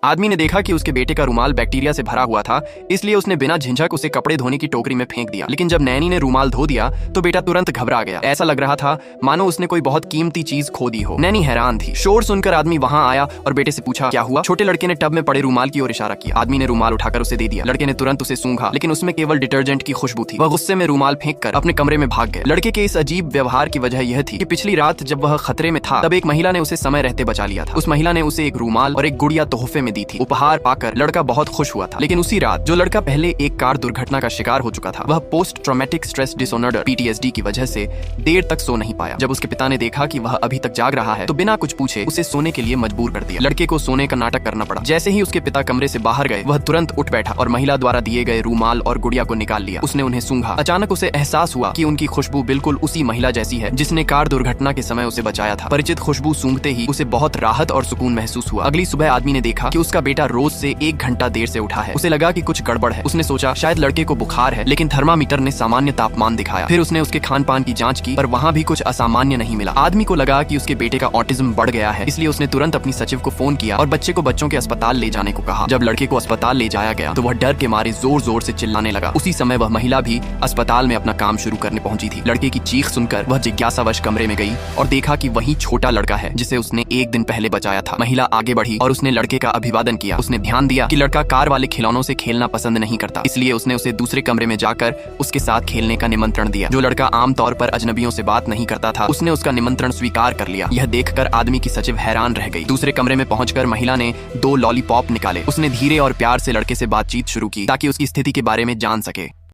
आदमी ने देखा कि उसके बेटे का रुमाल बैक्टीरिया से भरा हुआ था, इसलिए उसने बिना झिझक उसे कपड़े धोने की टोकरी में फेंक दिया। लेकिन जब नैनी ने रुमाल धो दिया तो बेटा तुरंत घबरा गया। ऐसा लग रहा था मानो उसने कोई बहुत कीमती चीज खो दी हो। नैनी हैरान थी। शोर सुनकर आदमी वहां आया और बेटे से पूछा, क्या हुआ? छोटे लड़के ने टब में पड़े रुमाल की ओर इशारा किया। आदमी ने रुमाल उठाकर उसे दे दिया। लड़के ने तुरंत उसे सूंघा, लेकिन उसमें केवल डिटर्जेंट की खुशबू थी। वह गुस्से में रुमाल फेंक कर अपने कमरे में भाग गया। लड़के के इस अजीब व्यवहार की वजह यह थी कि पिछली रात जब वह खतरे में था, तब एक महिला ने उसे समय रहते बचा लिया था। उस महिला ने उसे एक रुमाल और एक गुड़िया तोहफे में दी थी। उपहार पाकर लड़का बहुत खुश हुआ था। लेकिन उसी रात जो लड़का पहले एक कार दुर्घटना का शिकार हो चुका था, वह post traumatic stress disorder (PTSD) की वजह से देर तक सो नहीं पाया। जब उसके पिता ने देखा कि वह अभी तक जाग रहा है, तो बिना कुछ पूछे उसे सोने के लिए मजबूर कर दिया। लड़के को सोने का नाटक करना पड़ा। जैसे ही उसके पिता कमरे से बाहर गए, वह तुरंत उठ बैठा और महिला द्वारा दिए गए रुमाल और गुड़िया को निकाल लिया। उसने उन्हें सूंघा। अचानक उसे एहसास हुआ कि उनकी खुशबू बिल्कुल उसी महिला जैसी है जिसने कार दुर्घटना के समय उसे बचाया था। परिचित खुशबू सूंघते ही उसे बहुत राहत और सुकून महसूस हुआ। अगली सुबह आदमी ने देखा कि उसका बेटा रोज से 1 घंटा देर से उठा है। उसे लगा कि कुछ गड़बड़ है। उसने सोचा शायद लड़के को बुखार है, लेकिन थर्मामीटर ने सामान्य तापमान दिखाया। फिर उसने उसके खान पान की जांच की, पर वहाँ भी कुछ असामान्य नहीं मिला। आदमी को लगा कि उसके बेटे का ऑटिज्म बढ़ गया है, इसलिए उसने तुरंत अपनी सचिव को फोन किया और बच्चे को बच्चों के अस्पताल ले जाने को कहा। जब लड़के को अस्पताल ले जाया गया तो वह डर के मारे जोर जोर से चिल्लाने लगा। उसी समय वह महिला भी अस्पताल में अपना काम शुरू करने पहुंची थी। लड़के की चीख सुनकर वह जिज्ञासावश कमरे में गई और देखा कि वही छोटा लड़का है जिसे उसने 1 दिन पहले बचाया था। महिला आगे बढ़ी और उसने लड़के का अभिवादन किया। उसने ध्यान दिया कि लड़का कार वाले खिलौनों से खेलना पसंद नहीं करता, इसलिए उसने उसे दूसरे कमरे में जाकर उसके साथ खेलने का निमंत्रण दिया। जो लड़का आमतौर पर अजनबियों से बात नहीं करता था, उसने उसका निमंत्रण स्वीकार कर लिया। यह देखकर आदमी की सचिव हैरान रह गई। दूसरे कमरे में पहुंचकर महिला ने 2 लॉलीपॉप निकाले। उसने धीरे और प्यार से लड़के से बातचीत शुरू की ताकि उसकी स्थिति के बारे में जान सके।